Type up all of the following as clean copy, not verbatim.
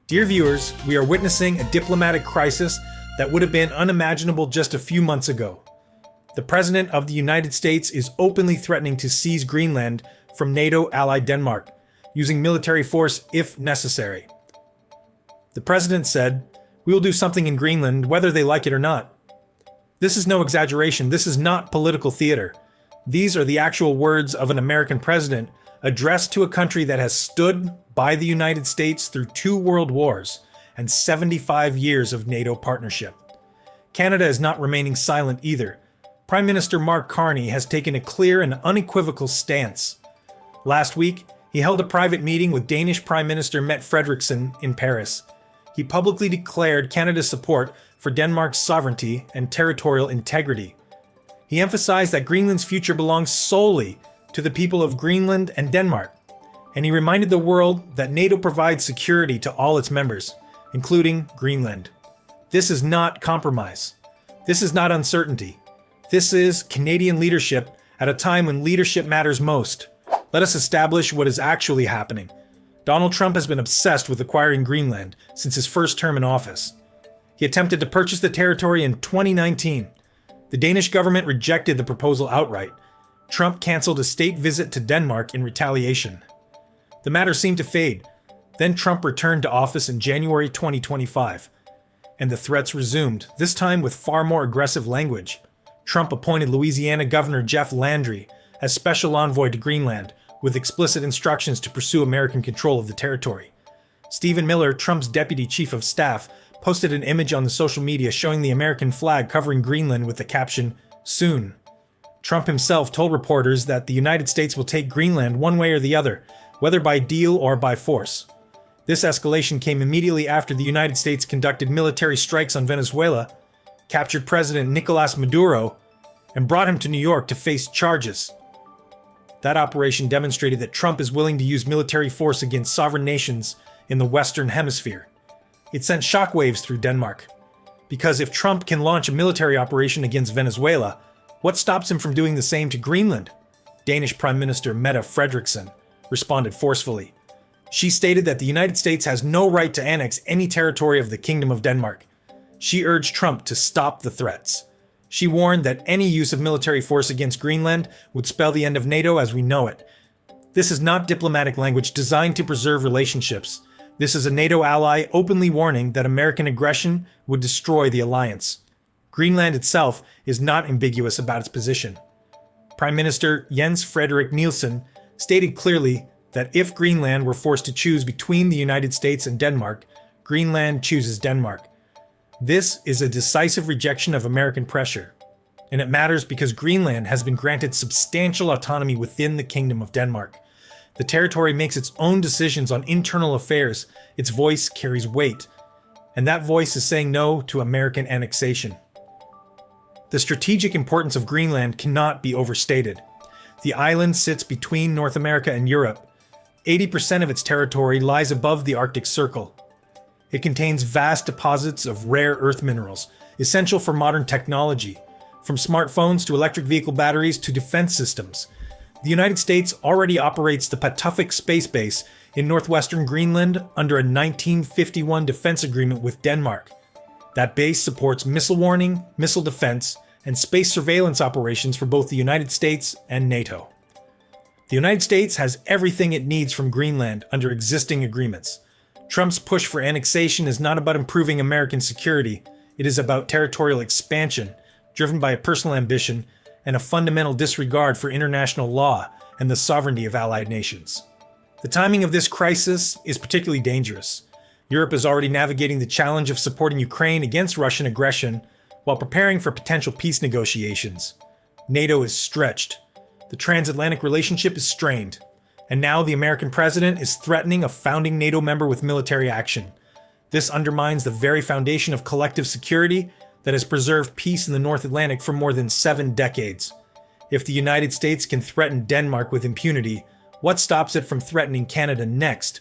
Dear viewers, we are witnessing a diplomatic crisis that would have been unimaginable just a few months ago. The President of the United States is openly threatening to seize Greenland from NATO ally Denmark, using military force if necessary. The President said, "We will do something in Greenland whether they like it or not." This is no exaggeration. This is not political theater. These are the actual words of an American president addressed to a country that has stood by the United States through 2 world wars and 75 years of NATO partnership. Canada is not remaining silent either. Prime Minister Mark Carney has taken a clear and unequivocal stance. Last week, he held a private meeting with Danish Prime Minister Mette Frederiksen in Paris. He publicly declared Canada's support for Denmark's sovereignty and territorial integrity. He emphasized that Greenland's future belongs solely to the people of Greenland and Denmark, and he reminded the world that NATO provides security to all its members, including Greenland. This is not compromise. This is not uncertainty. This is Canadian leadership at a time when leadership matters most. Let us establish what is actually happening. Donald Trump has been obsessed with acquiring Greenland since his first term in office. He attempted to purchase the territory in 2019. The Danish government rejected the proposal outright. Trump canceled a state visit to Denmark in retaliation. The matter seemed to fade. Then Trump returned to office in January 2025, and the threats resumed, this time with far more aggressive language. Trump appointed Louisiana Governor Jeff Landry as special envoy to Greenland, with explicit instructions to pursue American control of the territory. Stephen Miller, Trump's deputy chief of staff, posted an image on the social media showing the American flag covering Greenland with the caption, "Soon." Trump himself told reporters that the United States will take Greenland one way or the other, whether by deal or by force. This escalation came immediately after the United States conducted military strikes on Venezuela, captured President Nicolas Maduro, and brought him to New York to face charges. That operation demonstrated that Trump is willing to use military force against sovereign nations in the Western Hemisphere. It sent shockwaves through Denmark. Because if Trump can launch a military operation against Venezuela, what stops him from doing the same to Greenland? Danish Prime Minister Mette Frederiksen responded forcefully. She stated that the United States has no right to annex any territory of the Kingdom of Denmark. She urged Trump to stop the threats. She warned that any use of military force against Greenland would spell the end of NATO as we know it. This is not diplomatic language designed to preserve relationships. This is a NATO ally openly warning that American aggression would destroy the alliance. Greenland itself is not ambiguous about its position. Prime Minister Jens Frederik Nielsen stated clearly that if Greenland were forced to choose between the United States and Denmark, Greenland chooses Denmark. This is a decisive rejection of American pressure, and it matters because Greenland has been granted substantial autonomy within the Kingdom of Denmark. The territory makes its own decisions on internal affairs. Its voice carries weight, and that voice is saying no to American annexation. The strategic importance of Greenland cannot be overstated. The island sits between North America and Europe. 80% of its territory lies above the Arctic Circle. It contains vast deposits of rare earth minerals, essential for modern technology, from smartphones to electric vehicle batteries to defense systems. The United States already operates the Patuxent Space Base in northwestern Greenland under a 1951 defense agreement with Denmark. That base supports missile warning, missile defense, and space surveillance operations for both the United States and NATO. The United States has everything it needs from Greenland under existing agreements. Trump's push for annexation is not about improving American security. It is about territorial expansion, driven by a personal ambition and a fundamental disregard for international law and the sovereignty of allied nations. The timing of this crisis is particularly dangerous. Europe is already navigating the challenge of supporting Ukraine against Russian aggression while preparing for potential peace negotiations. NATO is stretched. The transatlantic relationship is strained. And now the American president is threatening a founding NATO member with military action. This undermines the very foundation of collective security that has preserved peace in the North Atlantic for more than 7 decades. If the United States can threaten Denmark with impunity, what stops it from threatening Canada next?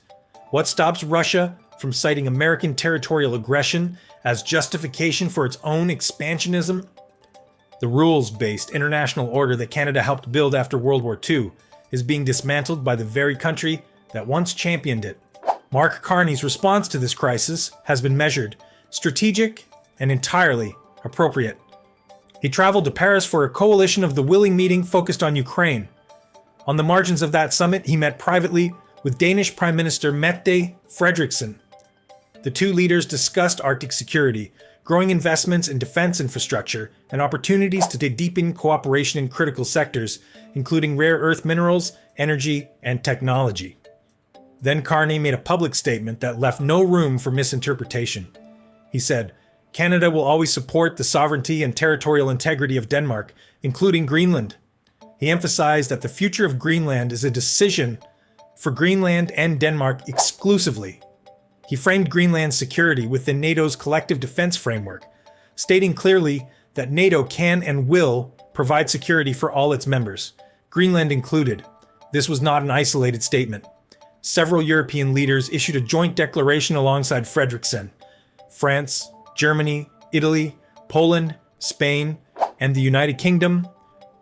What stops Russia from citing American territorial aggression as justification for its own expansionism? The rules-based international order that Canada helped build after World War II is being dismantled by the very country that once championed it. Mark Carney's response to this crisis has been measured, strategic, and entirely appropriate. He traveled to Paris for a coalition of the willing meeting focused on Ukraine. On the margins of that summit, he met privately with Danish Prime Minister Mette Frederiksen. The two leaders discussed Arctic security, growing investments in defense infrastructure, and opportunities to deepen cooperation in critical sectors, including rare earth minerals, energy, and technology. Then Carney made a public statement that left no room for misinterpretation. He said, "Canada will always support the sovereignty and territorial integrity of Denmark, including Greenland." He emphasized that the future of Greenland is a decision for Greenland and Denmark exclusively. He framed Greenland's security within NATO's collective defense framework, stating clearly that NATO can and will provide security for all its members, Greenland included. This was not an isolated statement. Several European leaders issued a joint declaration alongside Frederiksen. France, Germany, Italy, Poland, Spain, and the United Kingdom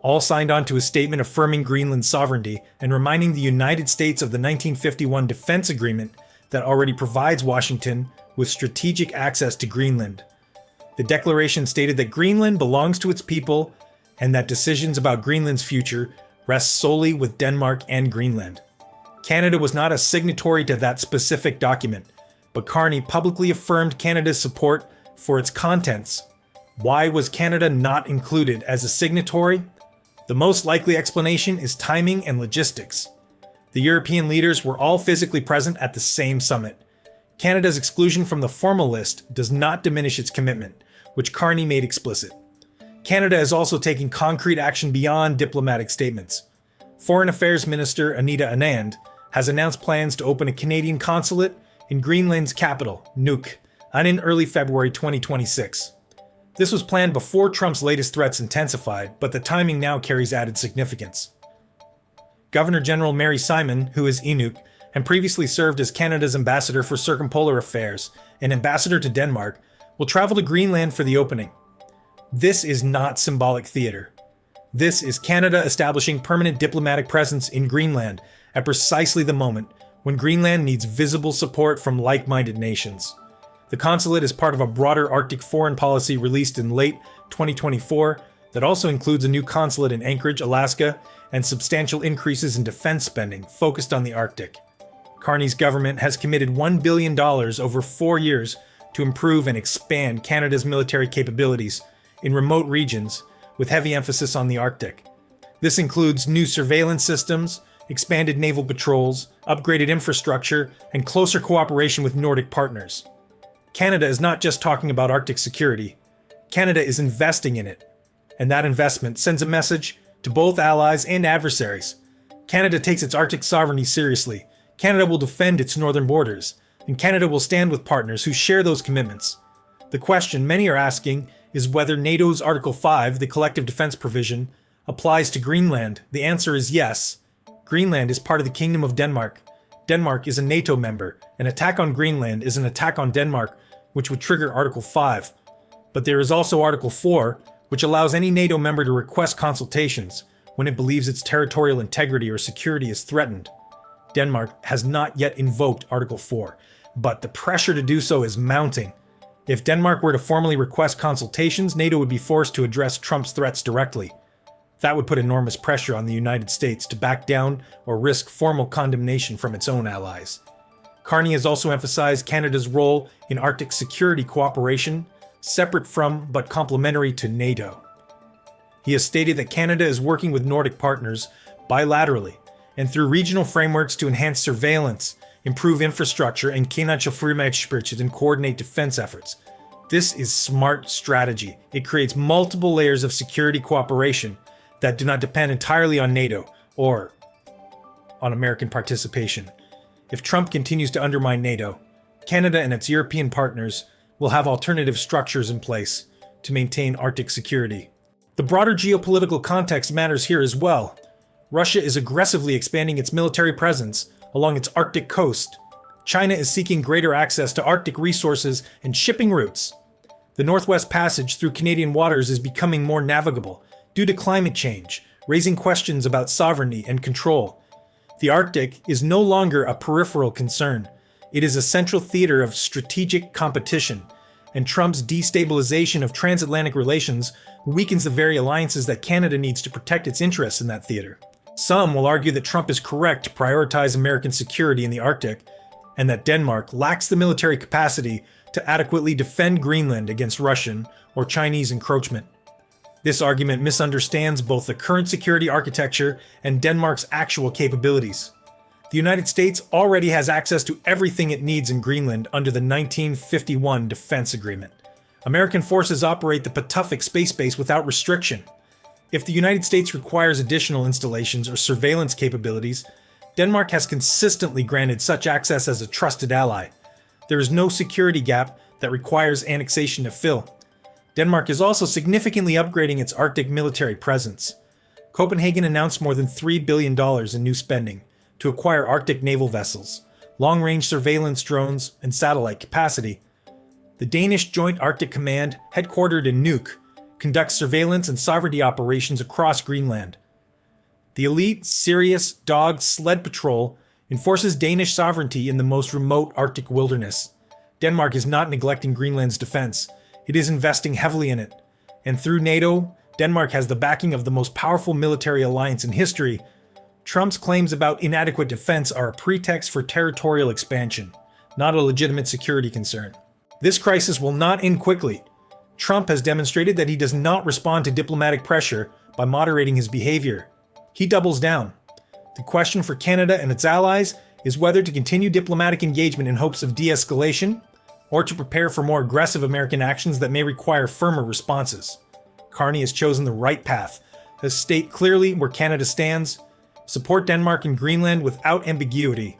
all signed on to a statement affirming Greenland's sovereignty and reminding the United States of the 1951 Defense Agreement that already provides Washington with strategic access to Greenland. The declaration stated that Greenland belongs to its people and that decisions about Greenland's future rest solely with Denmark and Greenland. Canada was not a signatory to that specific document, but Carney publicly affirmed Canada's support for its contents. Why was Canada not included as a signatory? The most likely explanation is timing and logistics. The European leaders were all physically present at the same summit. Canada's exclusion from the formal list does not diminish its commitment, which Carney made explicit. Canada is also taking concrete action beyond diplomatic statements. Foreign Affairs Minister Anita Anand has announced plans to open a Canadian consulate in Greenland's capital, Nuuk, in early February 2026. This was planned before Trump's latest threats intensified, but the timing now carries added significance. Governor General Mary Simon, who is Inuk, and previously served as Canada's ambassador for circumpolar affairs and ambassador to Denmark, will travel to Greenland for the opening. This is not symbolic theater. This is Canada establishing permanent diplomatic presence in Greenland at precisely the moment when Greenland needs visible support from like-minded nations. The consulate is part of a broader Arctic foreign policy released in late 2024 that also includes a new consulate in Anchorage, Alaska, and substantial increases in defense spending focused on the Arctic. Carney's government has committed $1 billion over 4 years to improve and expand Canada's military capabilities in remote regions, with heavy emphasis on the Arctic. This includes new surveillance systems, expanded naval patrols, upgraded infrastructure, and closer cooperation with Nordic partners. Canada is not just talking about Arctic security. Canada is investing in it, and that investment sends a message to both allies and adversaries. Canada takes its Arctic sovereignty seriously. Canada will defend its northern borders, and Canada will stand with partners who share those commitments. The question many are asking is whether NATO's Article 5, the collective defense provision, applies to Greenland. The answer is yes. Greenland is part of the Kingdom of Denmark. Denmark is a NATO member. An attack on Greenland is an attack on Denmark, which would trigger Article 5. But there is also Article 4, which allows any NATO member to request consultations when it believes its territorial integrity or security is threatened. Denmark has not yet invoked Article 4, but the pressure to do so is mounting. If Denmark were to formally request consultations, NATO would be forced to address Trump's threats directly. That would put enormous pressure on the United States to back down or risk formal condemnation from its own allies. Carney has also emphasized Canada's role in Arctic security cooperation, separate from but complementary to NATO. He has stated that Canada is working with Nordic partners bilaterally and through regional frameworks to enhance surveillance, improve infrastructure, and coordinate defense efforts. This is smart strategy. It creates multiple layers of security cooperation that do not depend entirely on NATO or on American participation. If Trump continues to undermine NATO, Canada and its European partners will have alternative structures in place to maintain Arctic security. The broader geopolitical context matters here as well. Russia is aggressively expanding its military presence along its Arctic coast. China is seeking greater access to Arctic resources and shipping routes. The Northwest Passage through Canadian waters is becoming more navigable due to climate change, raising questions about sovereignty and control. The Arctic is no longer a peripheral concern. It is a central theater of strategic competition, and Trump's destabilization of transatlantic relations weakens the very alliances that Canada needs to protect its interests in that theater. Some will argue that Trump is correct to prioritize American security in the Arctic, and that Denmark lacks the military capacity to adequately defend Greenland against Russian or Chinese encroachment. This argument misunderstands both the current security architecture and Denmark's actual capabilities. The United States already has access to everything it needs in Greenland under the 1951 Defense Agreement. American forces operate the Patuxent space base without restriction. If the United States requires additional installations or surveillance capabilities, Denmark has consistently granted such access as a trusted ally. There is no security gap that requires annexation to fill. Denmark is also significantly upgrading its Arctic military presence. Copenhagen announced more than $3 billion in new spending to acquire Arctic naval vessels, long-range surveillance drones, and satellite capacity. The Danish Joint Arctic Command, headquartered in Nuuk, conducts surveillance and sovereignty operations across Greenland. The elite Sirius Dog Sled Patrol enforces Danish sovereignty in the most remote Arctic wilderness. Denmark is not neglecting Greenland's defense. It is investing heavily in it. And through NATO, Denmark has the backing of the most powerful military alliance in history. Trump's claims about inadequate defense are a pretext for territorial expansion, not a legitimate security concern. This crisis will not end quickly. Trump has demonstrated that he does not respond to diplomatic pressure by moderating his behavior. He doubles down. The question for Canada and its allies is whether to continue diplomatic engagement in hopes of de-escalation or to prepare for more aggressive American actions that may require firmer responses. Carney has chosen the right path, to state clearly where Canada stands, support Denmark and Greenland without ambiguity,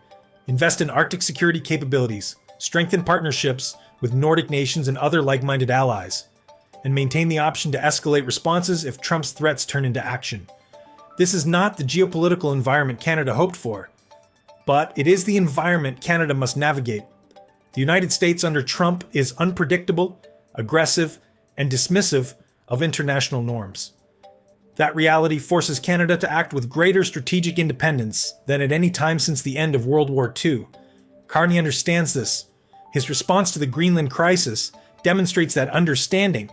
invest in Arctic security capabilities, strengthen partnerships with Nordic nations and other like-minded allies, and maintain the option to escalate responses if Trump's threats turn into action. This is not the geopolitical environment Canada hoped for, but it is the environment Canada must navigate. The United States under Trump is unpredictable, aggressive, and dismissive of international norms. That reality forces Canada to act with greater strategic independence than at any time since the end of World War II. Carney understands this. His response to the Greenland crisis demonstrates that understanding.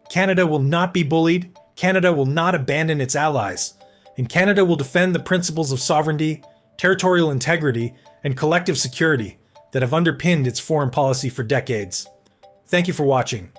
Canada will not be bullied, Canada will not abandon its allies, and Canada will defend the principles of sovereignty, territorial integrity, and collective security that have underpinned its foreign policy for decades. Thank you for watching.